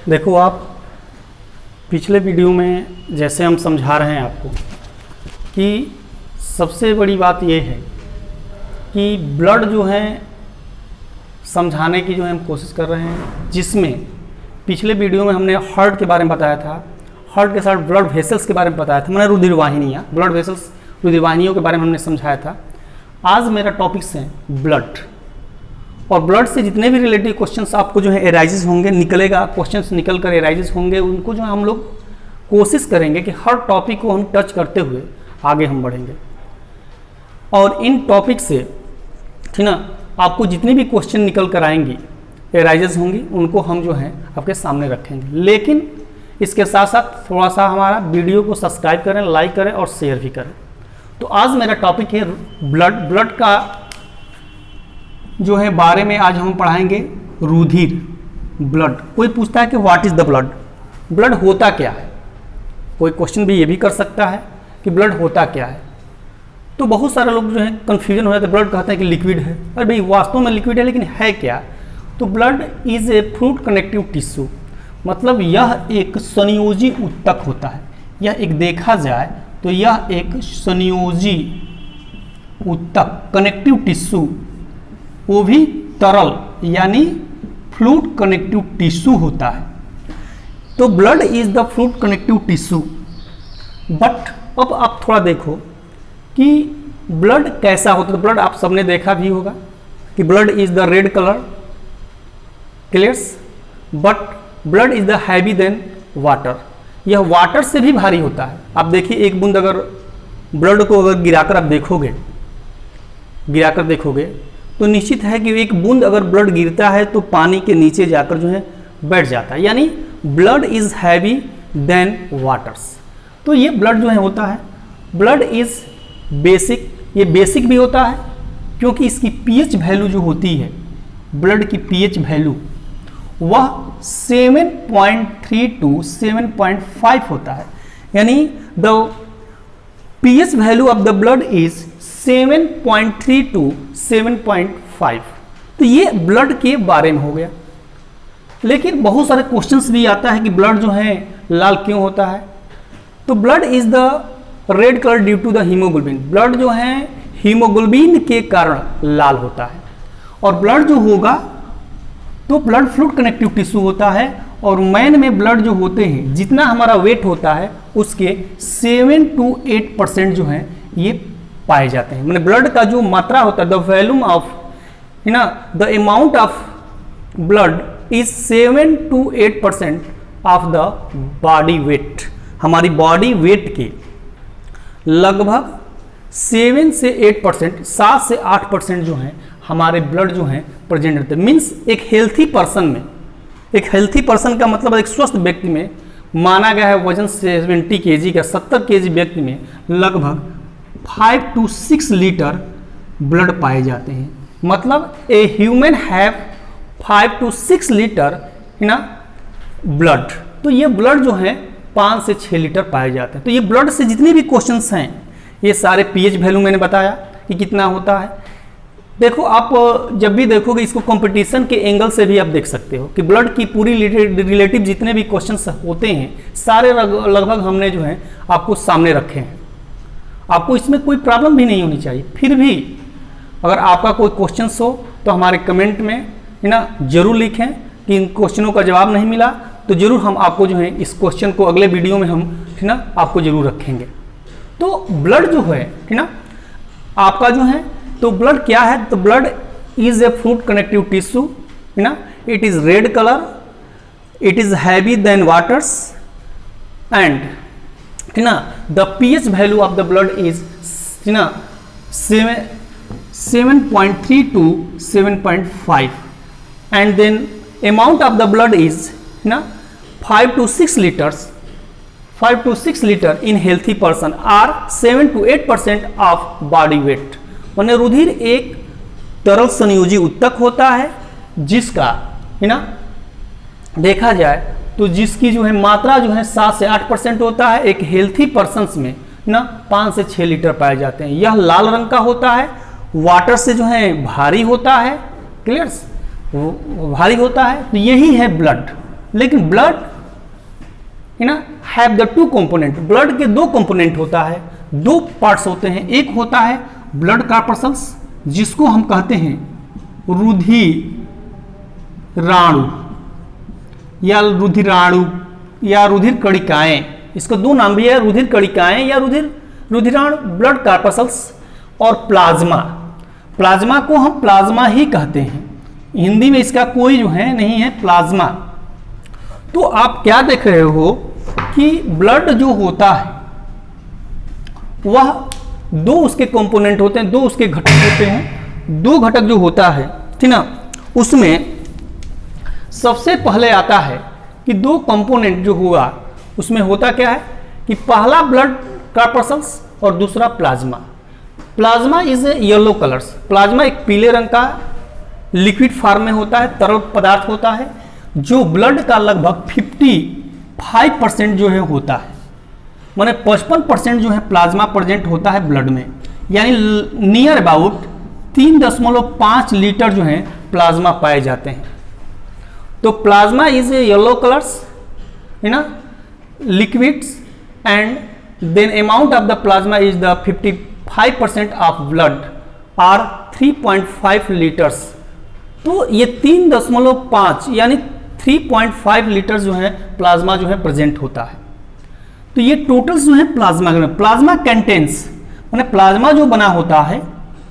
देखो आप पिछले वीडियो में जैसे हम समझा रहे हैं आपको कि सबसे बड़ी बात यह है कि ब्लड जो है समझाने की जो है हम कोशिश कर रहे हैं, जिसमें पिछले वीडियो में हमने हार्ट के बारे में बताया था, हार्ट के साथ ब्लड वेसल्स के बारे में बताया था, मैंने रुधिरवाहिनियाँ, ब्लड वेसल्स रुधिरवाहिनियों के बारे में हमने समझाया था। आज मेरा टॉपिक्स है ब्लड, और ब्लड से जितने भी रिलेटिव क्वेश्चंस आपको जो है एराइजेस होंगे, निकलेगा क्वेश्चंस निकल कर एराइजेस होंगे, उनको जो हम लोग कोशिश करेंगे कि हर टॉपिक को हम टच करते हुए आगे हम बढ़ेंगे। और इन टॉपिक से ठीक ना आपको जितने भी क्वेश्चन निकल कर आएंगी, एराइजेस होंगी, उनको हम जो है आपके सामने रखेंगे। लेकिन इसके साथ साथ थोड़ा सा हमारा वीडियो को सब्सक्राइब करें, लाइक करें और शेयर भी करें। तो आज मेरा टॉपिक है ब्लड का जो है बारे में आज हम पढ़ाएंगे रुधिर, ब्लड। कोई पूछता है कि what is the blood, blood होता क्या है। कोई क्वेश्चन भी ये भी कर सकता है कि ब्लड होता क्या है। तो बहुत सारे लोग जो है कंफ्यूजन हो जाते हैं, ब्लड कहते हैं कि लिक्विड है। अरे भाई वास्तव में लिक्विड है, लेकिन है क्या? तो blood is a fluid connective tissue, मतलब यह एक संयोजी ऊतक होता है। यह एक देखा जाए तो यह एक संयोजी ऊतक कनेक्टिव टिश्यू, वो भी तरल यानी फ्लूइड कनेक्टिव टिश्यू होता है। तो blood is the fluid connective tissue. But अब आप थोड़ा देखो कि ब्लड कैसा होता है। तो ब्लड आप सबने देखा भी होगा कि blood is the red colour, clears. But blood is the heavy then water, यह वाटर से भी भारी होता है। आप देखिए एक बूंद अगर ब्लड को अगर गिराकर आप देखोगे तो निश्चित है कि एक बूंद अगर ब्लड गिरता है तो पानी के नीचे जाकर जो है बैठ जाता है, यानी blood is heavy then waters. तो ये ब्लड जो है होता है, ब्लड इज बेसिक। ये बेसिक भी होता है क्योंकि इसकी पीएच वैल्यू जो होती है, ब्लड की पीएच वैल्यू वह 7.3 to 7.5 होता है, यानी the pH value of the blood is 7.3 to 7.5। तो ये ब्लड के बारे में हो गया। लेकिन बहुत सारे क्वेश्चंस भी आता है कि ब्लड जो है लाल क्यों होता है। तो blood is the red colour due to the haemoglobin, blood जो है हीमोग्लोबिन के कारण लाल होता है। और ब्लड जो होगा तो ब्लड फ्लूइड कनेक्टिव टिश्यू होता है, और मैन में ब्लड जो होते हैं, जितना हमारा वेट होता है उसके 7 to 8% जो है ये पाए जाते हैं। मैंने ब्लड का जो मात्रा होता है, the volume of the amount of blood is 7 to 8% of the body weight. हमारी बॉडी वेट के लगभग 7 से 8%, 7 से 8% जो है हमारे ब्लड जो है प्रेजेंट रहते हैं। मीन्स एक हेल्थी पर्सन में, एक हेल्थी पर्सन का मतलब एक स्वस्थ व्यक्ति में माना गया है वजन 70 kg का, 70 kg व्यक्ति में लगभग 5 to 6 लीटर ब्लड पाए जाते हैं। मतलब a human have 5 to 6 litre blood. तो ये ब्लड जो है 5 से 6 लीटर पाए जाते हैं। तो ये ब्लड से जितने भी क्वेश्चंस हैं, ये सारे पीएच वैल्यू मैंने बताया कि कितना होता है। देखो आप जब भी देखोगे इसको कंपटीशन के एंगल से भी आप देख सकते हो कि ब्लड की पूरी रिलेटिव जितने भी क्वेश्चंस होते हैं सारे लगभग हमने जो है आपको सामने रखे हैं। आपको इसमें कोई प्रॉब्लम भी नहीं होनी चाहिए। फिर भी अगर आपका कोई क्वेश्चंस हो तो हमारे कमेंट में जरूर लिखें कि इन क्वेश्चनों का जवाब नहीं मिला, तो जरूर हम आपको जो है इस क्वेश्चन को अगले वीडियो में हम आपको जरूर रखेंगे। तो ब्लड जो है आपका जो है, तो ब्लड क्या है? तो blood is a fluid connective tissue, it is red colour, it is heavy then waters, and the pH value of the blood is 7.3 to 7.5, and then amount of the blood is 5 to 6 liters, 5 to 6 liter in healthy person or 7 to 8% of body weight। माने रुधिर एक तरल संयोजी ऊतक होता है जिसका देखा जाए तो जिसकी जो है मात्रा जो है 7 से 8% होता है। एक हेल्थी पर्सन्स में 5 से 6 लीटर पाए जाते हैं। यह लाल रंग का होता है, वाटर से जो है भारी होता है, क्लियर, भारी होता है। तो यही है ब्लड। लेकिन blood have the two component, blood के दो कंपोनेंट होता है, दो पार्ट्स होते हैं। एक होता है ब्लड कार्पसल्स जिसको हम कहते हैं रुधिराणु या रुधिराणु या रुधिर कणिकाएं, इसको दो नाम भी है, रुधिर कणिकाएं या रुधिराणु, ब्लड कार्पसल्स। और प्लाज्मा, प्लाज्मा को हम प्लाज्मा ही कहते हैं, हिंदी में इसका कोई जो है नहीं है, प्लाज्मा। तो आप क्या देख रहे हो कि ब्लड जो होता है वह दो उसके कंपोनेंट होते हैं, दो उसके घटक होते हैं। दो घटक जो होता है ठीक ना, उसमें सबसे पहले आता है कि दो कंपोनेंट जो हुआ उसमें होता क्या है कि पहला ब्लड कार्पसल्स और दूसरा plasma. Plasma is a yellow colours, plasma एक पीले रंग का लिक्विड फॉर्म में होता है, तरल पदार्थ होता है, जो ब्लड का लगभग 55% जो है होता है, माने 55% जो है प्लाज्मा प्रेजेंट होता है ब्लड में, यानी नियर अबाउट 3.5 लीटर जो है प्लाज्मा पाए जाते हैं। तो plasma is a yellow colours है ना liquids and then amount of the plasma is the 55% of blood are 3.5 litres. तो ये 3.5 यानी 3.5 लीटर जो है प्लाज्मा जो है प्रेजेंट होता है। तो ये टोटल जो है प्लाज्मा, प्लाज्मा कंटेंस माने प्लाज्मा जो बना होता है,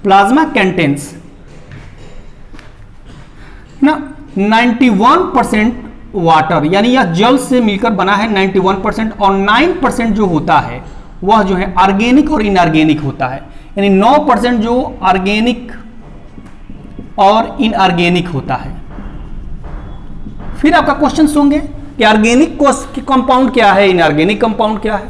प्लाज्मा कंटेंस ना 91% वाटर, यानी यह जल से मिलकर बना है 91%, और 9% जो होता है वह जो है ऑर्गेनिक और इनऑर्गेनिक होता है, यानी 9% जो ऑर्गेनिक और इनऑर्गेनिक होता है। फिर आपका क्वेश्चन होंगे कि ऑर्गेनिक कंपाउंड क्या है, इनऑर्गेनिक कंपाउंड क्या है।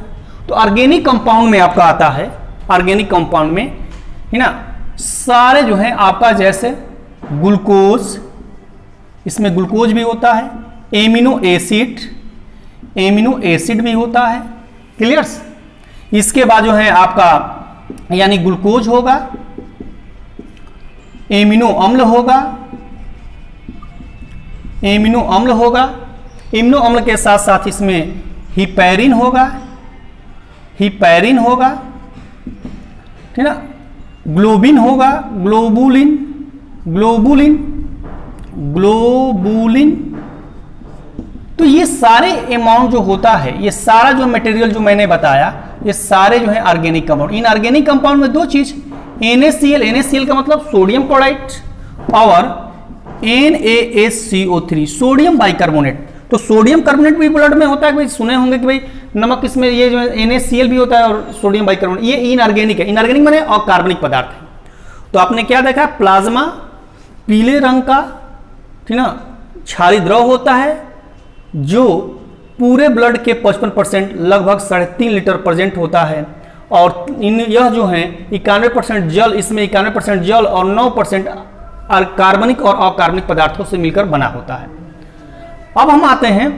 तो ऑर्गेनिक कंपाउंड में आपका आता है, ऑर्गेनिक कंपाउंड में है ना सारे जो है आपका जैसे ग्लूकोज, इसमें ग्लूकोज भी होता है, एमिनो एसिड भी होता है, क्लियर्स। इसके बाद जो है आपका यानी ग्लूकोज होगा, एमिनो अम्ल होगा, एमिनो अम्ल के साथ साथ इसमें हिपैरिन होगा, ठीक ना, ग्लोबिन होगा, ग्लोबुलिन। तो ये सारे अमाउंट जो होता है, ये सारा जो मटेरियल जो मैंने बताया, ये सारे जो है ऑर्गेनिक कंपाउंड। इनऑर्गेनिक कंपाउंड में दो चीज, NaCl का मतलब सोडियम क्लोराइड और NaSCO3 सोडियम बाइकार्बोनेट। तो सोडियम कार्बोनेट भी ब्लड में होता है, भाई सुने होंगे कि भाई नमक इसमें ये जो है NaCl भी होता है और सोडियम बाइकार्बोनेट, ये इनऑर्गेनिक है। इनऑर्गेनिक माने अकार्बनिक पदार्थ है। तो आपने क्या देखा, प्लाज्मा पीले रंग का ठीक ना क्षारीय द्रव होता है जो पूरे ब्लड के 55% लगभग 3.5 लीटर प्रेजेंट होता है, और यह जो है 91% जल, इसमें 91% जल और 9% कार्बनिक और अकार्बनिक पदार्थों से मिलकर बना होता है। अब हम आते हैं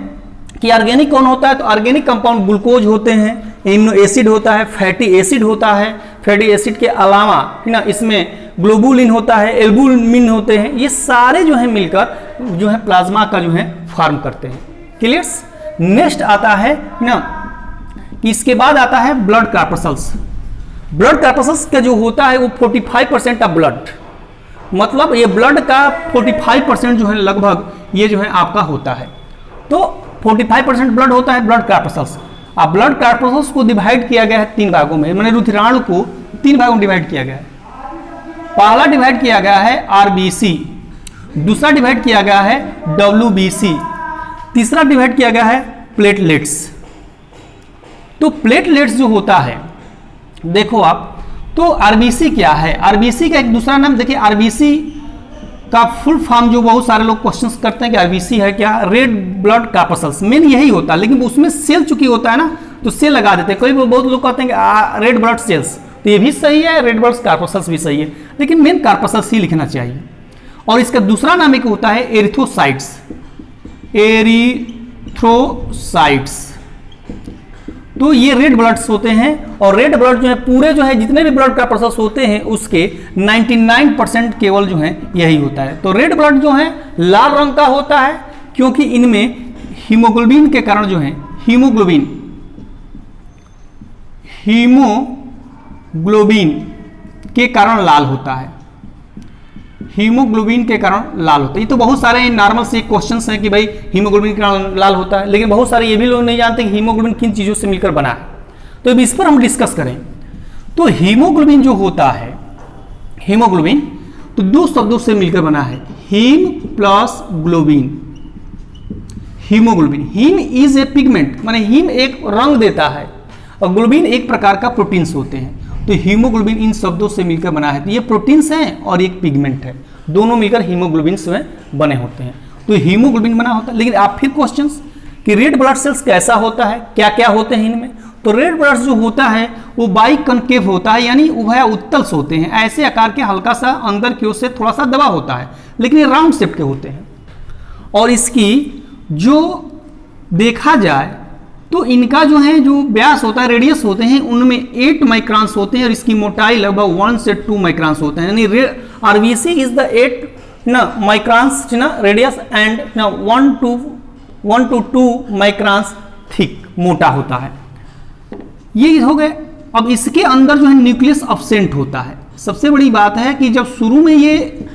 कि ऑर्गेनिक कौन होता है। तो ऑर्गेनिक कंपाउंड ग्लूकोज होते हैं, एमिनो एसिड होता है, फैटी एसिड होता है, फैटी एसिड के अलावा है ना इसमें ग्लोबुलिन होता है, एल्बुमिन होते हैं, ये सारे जो है मिलकर जो है प्लाज्मा का जो है फॉर्म करते हैं, क्लियर्स। नेक्स्ट आता है ना कि इसके बाद आता है ब्लड कार्पसल्स। ब्लड कार्पसल्स का जो होता है वो 45% ऑफ ब्लड, मतलब ये ब्लड का 45% जो है लगभग ये जो है आपका होता है। तो 45% ब्लड होता है ब्लड कार्पसल्स। अब ब्लड कार्पसल्स को डिवाइड किया गया है 3 भागों में, मैंने रुधिराणु को 3 भागों में डिवाइड किया गया है। पहला डिवाइड किया गया है RBC, दूसरा डिवाइड किया गया है WBC, तीसरा डिवाइड किया गया है प्लेटलेट्स। तो प्लेटलेट्स जो होता है देखो आप, तो RBC क्या है, RBC का एक दूसरा नाम देखिए, RBC का फुल फॉर्म जो बहुत सारे लोग क्वेश्चंस करते हैं कि RBC है क्या, रेड ब्लड कार्पसल्स, मेन यही होता है, लेकिन उसमें सेल चुकी होता है ना तो सेल लगा देते हैं। कोई बहुत लोग कहते हैं कि रेड ब्लड सेल्स, तो ये भी सही है, रेड ब्लड कार्पसल्स भी सही है, लेकिन मेन कार्पसल्स ही लिखना चाहिए। और इसका दूसरा नाम एक होता है एरिथ्रोसाइट्स, तो ये रेड ब्लड्स होते हैं, और रेड ब्लड जो है पूरे जो है जितने भी ब्लड कार्पसल्स होते हैं उसके 99% केवल जो है यही होता है। तो रेड ब्लड जो है लाल रंग का होता है क्योंकि इनमें हीमोग्लोबिन के कारण जो है हीमोग्लोबिन के कारण लाल होता है। हीमोग्लोबिन के कारण लाल होता है। ये तो बहुत सारे नॉर्मल से क्वेश्चंस हैं कि भाई हीमोग्लोबिन के कारण लाल होता है, लेकिन बहुत सारे ये भी लोग नहीं जानते कि हीमोग्लोबिन किन चीज़ों से मिलकर बना है। तो अब इस पर हम डिस्कस करें। तो हीमोग्लोबिन जो होता है, हीमोग्लोबिन तो दो शब्दों से मिलकर बना है, haem plus globin. Haemoglobin, haem is a pigment, माने हीम एक रंग देता है और ग्लोबिन एक प्रकार का प्रोटीन्स होते हैं। तो हीमोग्लोबिन इन शब्दों से मिलकर बना है। तो ये प्रोटीन्स हैं और एक पिगमेंट है, दोनों मिलकर हीमोग्लोबिन में बने होते हैं। तो हीमोग्लोबिन बना होता है। लेकिन आप फिर क्वेश्चंस कि रेड ब्लड सेल्स कैसा होता है, क्या क्या होते हैं इनमें। तो रेड ब्लड जो होता है वो बाई कनकेव होता है, यानी उभय उत्तल्स होते हैं, ऐसे आकार के, हल्का सा अंदर की ओर से थोड़ा सा दबा होता है, लेकिन ये राउंड शेप के होते हैं। और इसकी जो देखा जाए तो इनका जो है जो व्यास होता है, रेडियस होते हैं, उनमें 8 माइक्रॉन्स होते हैं और इसकी मोटाई लगभग 1 से 2 माइक्रॉन्स होते हैं। यानी RBC is the 8 microns radius and 1 to 2 microns thick, मोटा होता है। ये हो गए। अब इसके अंदर जो है न्यूक्लियस अब्सेंट होता है। सबसे बड़ी बात है कि जब शुरू में ये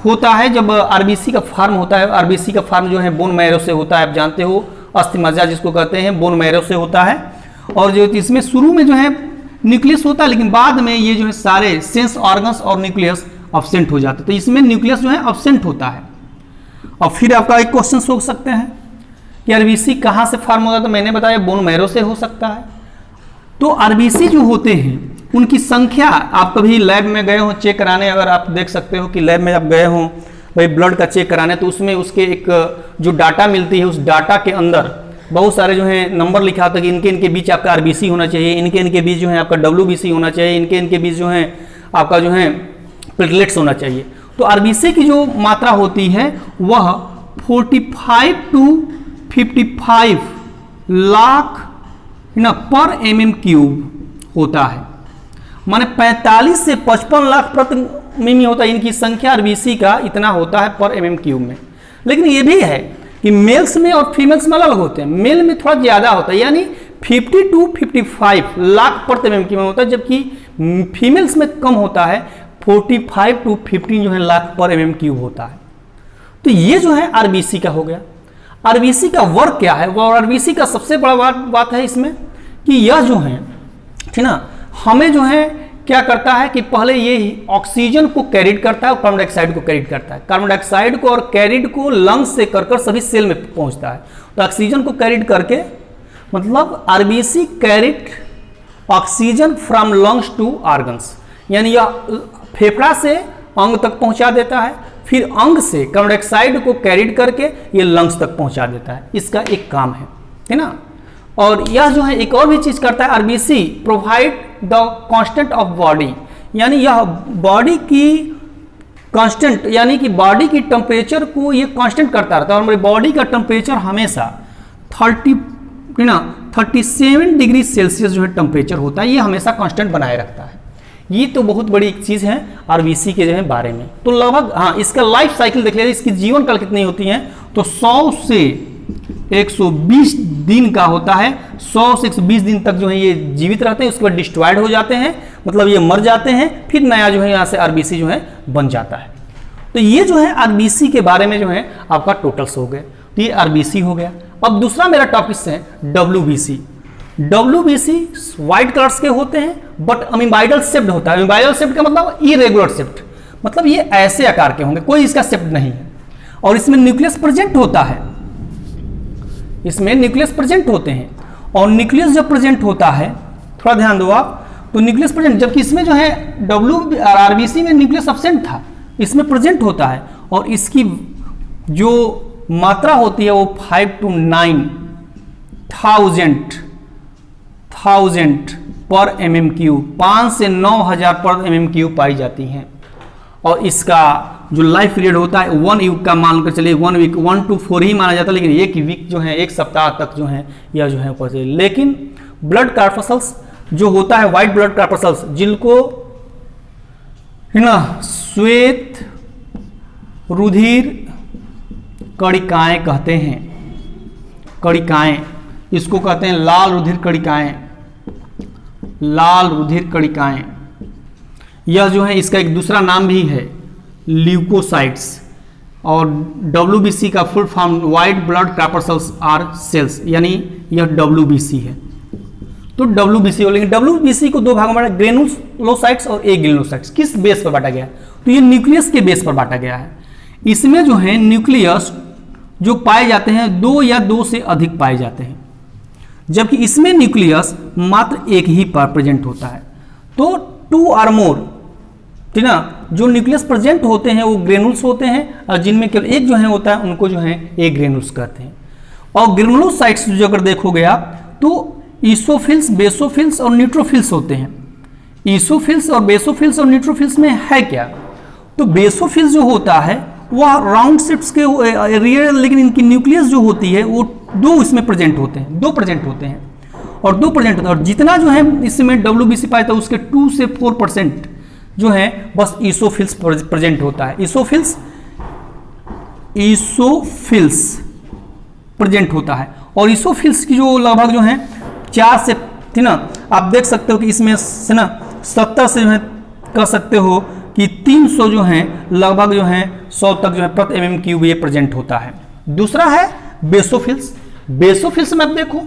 होता है, जब आरबीसी का फॉर्म होता है, आरबीसी का फॉर्म जो है बोन मैरो से होता है, आप जानते हो, अस्थि मज्जा जिसको कहते हैं, बोन मैरो से होता है। और जो इसमें शुरू में जो है न्यूक्लियस होता है, लेकिन बाद में ये जो है सारे सेंस ऑर्गन्स और न्यूक्लियस अब्सेंट हो जाते हैं। तो इसमें न्यूक्लियस जो है अब्सेंट होता है। और फिर आपका एक क्वेश्चन हो सकते हैं कि आरबीसी कहाँ से फॉर्म होता है। तो मैंने बताया बोन मैरो से हो सकता है। तो आरबीसी जो होते हैं उनकी संख्या, आप कभी लैब में गए हो चेक कराने, अगर आप देख सकते हो कि लैब में आप गए हो भाई ब्लड का चेक कराने, तो उसमें उसके एक जो डाटा मिलती है, उस डाटा के अंदर बहुत सारे जो है नंबर लिखा होता है कि इनके इनके बीच आपका आरबीसी होना चाहिए, इनके इनके बीच जो है आपका डब्ल्यूबीसी होना चाहिए, इनके इनके बीच जो है आपका जो है प्लेटलेट्स होना चाहिए। तो आरबीसी की जो मात्रा होती है वह 45 to 55 लाख पर mm³ होता है। माने 45 से 55 लाख प्रति मिमी होता है। इनकी संख्या आरबीसी का इतना होता है पर mm³ में। लेकिन ये भी है कि मेल्स में और फीमेल्स में अलग होते हैं। मेल में थोड़ा ज़्यादा होता है, यानी 50 to 55 लाख प्रति mm³ में होता है, जबकि फीमेल्स में कम होता है, 45 to 50 जो है लाख पर mm³ होता है। तो ये जो है आरबीसी का हो गया। आरबीसी का वर्क क्या है, वो आरबीसी का सबसे बड़ा बात है इसमें कि यह जो है, ठीक ना, हमें जो है क्या करता है कि पहले ये ऑक्सीजन को कैरिड करता है और कार्बन डाइऑक्साइड को कैरिड करता है। कार्बन डाइऑक्साइड को और कैरिड को लंग्स से कर सभी सेल में पहुंचता है। तो ऑक्सीजन को कैरिड करके, मतलब RBC carried oxygen from lungs to organs, यानी यह फेफड़ा से अंग तक पहुंचा देता है, फिर अंग से कार्बन डाइऑक्साइड को कैरिड करके ये लंग्स तक पहुंचा देता है। इसका एक काम है ना। और यह जो है एक और भी चीज करता है, RBC provide the constant of body, यानी यह बॉडी की कांस्टेंट, यानी कि बॉडी की टेम्परेचर को ये कांस्टेंट करता रहता है। और हमारी बॉडी का टेम्परेचर हमेशा 37 डिग्री सेल्सियस जो है टेम्परेचर होता है, ये हमेशा कांस्टेंट बनाए रखता है। ये तो बहुत बड़ी एक चीज़ है आरबीसी के जो है बारे में। तो लगभग, हाँ, इसका लाइफ साइकिल देख लिया, इसकी जीवन काल कितनी होती है, तो 100 से 120 दिन का होता है। 100 से 120 दिन तक जो है ये जीवित रहते हैं, उसके बाद डिस्ट्रॉयड हो जाते हैं, मतलब ये मर जाते हैं, फिर नया जो है यहाँ से आरबीसी जो है बन जाता है। तो ये जो है आरबीसी के बारे में जो है आपका टोटल्स हो गए। तो ये आरबीसी हो गया। अब दूसरा मेरा टॉपिक है डब्ल्यूबीसी। डब्ल्यूबीसी व्हाइट कलर्स के होते हैं, बट अमीबाइडल शेप्ड होता है। अमीबाइडल शेप्ड का मतलब इरेगुलर शेप्ड, मतलब ये ऐसे आकार के होंगे, कोई इसका शेप्ड नहीं है। और इसमें न्यूक्लियस प्रेजेंट होता है, इसमें न्यूक्लियस प्रेजेंट होते हैं। और न्यूक्लियस जब प्रेजेंट होता है, थोड़ा ध्यान दो आप, तो न्यूक्लियस प्रेजेंट, जबकि इसमें जो है आरबीसी में न्यूक्लियस एब्सेंट था, इसमें प्रेजेंट होता है। और इसकी जो मात्रा होती है वो 5 to 9,000 पर mm³, 5 से 9,000 पर mm³ पाई जाती हैं। और इसका जो लाइफ पीरियड होता है 1 वीक का मान कर चलिए, 1 वीक 1 to 4 ही माना जाता है, लेकिन 1 वीक जो है 1 सप्ताह तक जो है यह जो है पहुंचे। लेकिन ब्लड कार्पसल्स जो होता है, व्हाइट ब्लड कार्पसल्स, जिनको है ना श्वेत रुधिर कणिकाएं कहते हैं, कणिकाएं, इसको कहते हैं लाल रुधिर कणिकाएं, लाल रुधिर कणिकाएं। यह जो है इसका एक दूसरा नाम भी है ल्यूकोसाइट्स, और WBC का full form white blood corpuscles or cells, यानी यह WBC है। तो WBC हो, लेकिन WBC को दो भागों में बांटा, ग्रेनुलोसाइट्स और एग्रेनुलोसाइट्स। किस बेस पर बांटा गया? तो ये न्यूक्लियस के बेस पर बांटा गया है। इसमें जो है न्यूक्लियस जो पाए जाते हैं 2 या 2 से अधिक पाए जाते हैं, जबकि इसमें न्यूक्लियस मात्र एक ही पर प्रेजेंट होता है। तो 2 और मोर, ठीक ना, जो न्यूक्लियस प्रेजेंट होते हैं वो ग्रेनुल्स होते हैं, और जिनमें केवल एक जो है होता है उनको जो है एग्रेनुल्स कहते हैं। और ग्रेनुलोसाइट्स जो अगर देखोगे आप तो ईसोफिल्स, बेसोफिल्स और न्यूट्रोफिल्स होते हैं। ईसोफिल्स और बेसोफिल्स और न्यूट्रोफिल्स में है क्या? तो बेसोफिल्स जो होता है वह राउंड शेप्स के रियल, लेकिन इनकी न्यूक्लियस जो होती है वो 2 इसमें प्रेजेंट होते हैं, 2 प्रेजेंट होते हैं और 2 प्रेजेंट होते हैं। और जितना जो है इसमें WBC पाया था उसके 2 से 4% जो है बस ईसोफिल्स प्रेजेंट होता है। ईसोफिल्स प्रेजेंट होता है, और ईसोफिल्स की जो लगभग जो है 4 से, ठीक ना, आप देख सकते हो कि इसमें से ना 70 से जो है कह सकते हो कि 300 जो है लगभग जो है 100 तक जो है प्रति mm³ ये प्रेजेंट होता है। दूसरा है बेसोफिल्स। बेसोफिल्स में आप देखो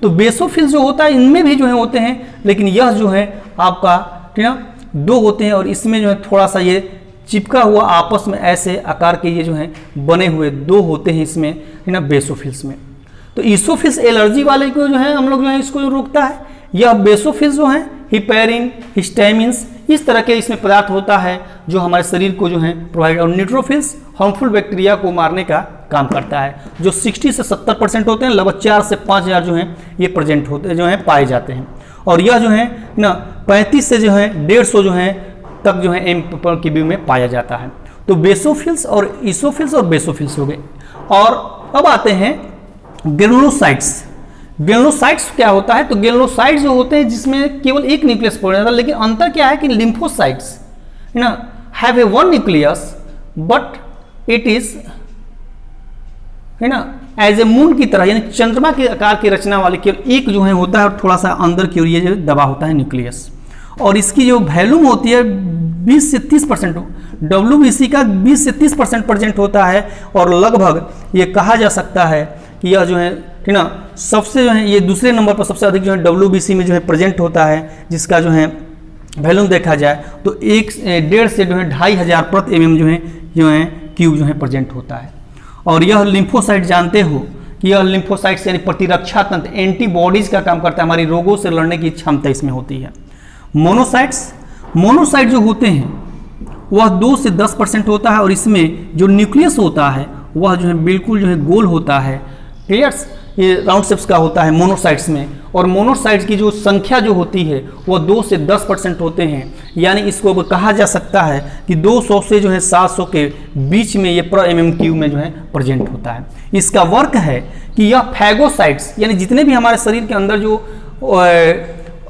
तो बेसोफिल्स जो होता है इनमें भी जो है होते हैं, लेकिन यह जो है आपका, ठीक ना, 2 होते हैं, और इसमें जो है थोड़ा सा ये चिपका हुआ आपस में ऐसे आकार के ये जो है बने हुए 2 होते हैं इसमें, है ना, बेसोफिल्स में। तो ईसोफिल्स एलर्जी वाले को जो है हम लोग जो है इसको रोकता है। यह बेसोफिल्स जो है हिपेरिन, हिस्टामिन्स, इस तरह के इसमें पदार्थ होता है जो हमारे शरीर को जो है प्रोवाइड। और न्यूट्रोफिल्स हार्मफुल बैक्टीरिया को मारने का काम करता है, जो 60 से 70% होते हैं, लगभग 4 से 5000 जो है ये प्रेजेंट होते जो है पाए जाते हैं। और यह जो है ना 35 से जो है 150 जो है तक जो है m/kg में पाया जाता है। तो बेसोफिल्स और ईसोफिल्स और बेसोफिल्स हो गए। और अब आते हैं ग्रेनुलोसाइट्स। ग्रेनुलोसाइट्स क्या होता है? तो ग्रेनुलोसाइट्स जो होते हैं जिसमें केवल एक न्यूक्लियस पड़ जाता है, लेकिन अंतर क्या है कि लिम्फोसाइट्स, है ना, have a 1 nucleus but it is, है ना, एज ए मून की तरह, यानी चंद्रमा के आकार की रचना वाले केवल एक जो है होता है, और थोड़ा सा अंदर की ओर ये जो दबा होता है न्यूक्लियस। और इसकी जो वैल्यूम होती है 20 से 30%, WBC का 20 से 30% प्रेजेंट होता है। और लगभग ये कहा जा सकता है कि यह जो है, ठीक ना, सबसे जो है ये दूसरे नंबर पर सबसे अधिक जो है WBC में जो है प्रेजेंट होता है, जिसका जो है वैल्यूम देखा जाए तो 1.5 से जो है 2500 प्रति mm जो है क्यूब जो है प्रेजेंट होता है। और यह लिम्फोसाइट जानते हो कि यह लिम्फोसाइट्स यानी प्रतिरक्षा तंत्र, एंटीबॉडीज का काम करता है, हमारी रोगों से लड़ने की क्षमता इसमें होती है। मोनोसाइट जो होते हैं वह 2 से 10% होता है, और इसमें जो न्यूक्लियस होता है वह जो है बिल्कुल जो है गोल होता है, क्लियर, ये राउंड शेप्स का होता है मोनोसाइट्स में। और मोनोसाइट्स की जो संख्या जो होती है वह 2 से 10% होते हैं, यानी इसको कहा जा सकता है कि 200 से जो है 700 के बीच में ये m/m³ में जो है प्रेजेंट होता है। इसका वर्क है कि यह फैगोसाइट्स, यानी जितने भी हमारे शरीर के अंदर जो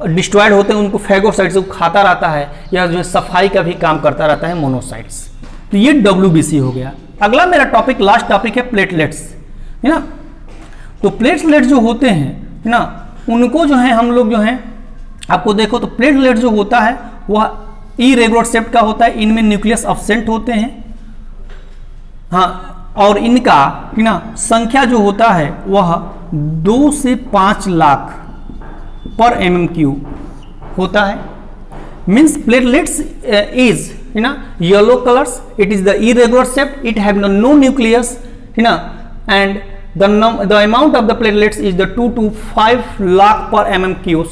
डिस्ट्रॉयड होते हैं उनको फैगोसाइट्स को खाता रहता है, या जो है सफाई का भी काम करता रहता है मोनोसाइट्स। तो ये WBC हो गया। अगला मेरा टॉपिक, लास्ट टॉपिक है प्लेटलेट्स, है ना। तो प्लेटलेट जो होते हैं, है ना, उनको जो है हम लोग जो है आपको देखो तो प्लेटलेट जो होता है वह इरेगुलर शेप का होता है, इनमें न्यूक्लियस एब्सेंट होते हैं, हाँ, और इनका, है ना, संख्या जो होता है वह 2 से 5 लाख पर mm³ होता है। मीन्स प्लेटलेट्स इज, है ना, yellow colours, it is the irregular shape, it have no nucleus, है ना, and the amount of the platelets is the 2 to 5 lakh पर mm³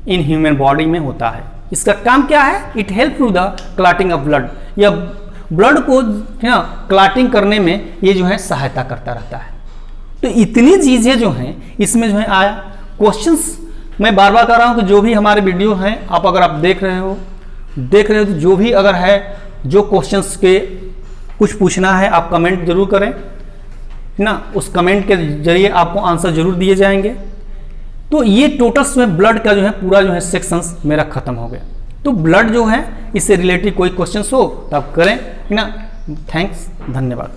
इन ह्यूमन बॉडी में होता है। इसका काम क्या है? It help to the clotting of blood, या ब्लड को, है ना, क्लॉटिंग करने में ये जो है सहायता करता रहता है। तो इतनी चीजें जो हैं इसमें जो है आया। क्वेश्चंस मैं बार बार कर रहा हूँ कि जो भी हमारे वीडियो हैं आप अगर आप देख रहे हो तो जो भी अगर है, जो क्वेश्चंस के कुछ पूछना है आप कमेंट जरूर करें, ना, उस कमेंट के जरिए आपको आंसर जरूर दिए जाएंगे। तो ये टोटल्स में ब्लड का जो है पूरा जो है सेक्शंस मेरा खत्म हो गया। तो ब्लड जो है इससे रिलेटेड कोई क्वेश्चंस हो तो आप करें, है ना। थैंक्स, धन्यवाद।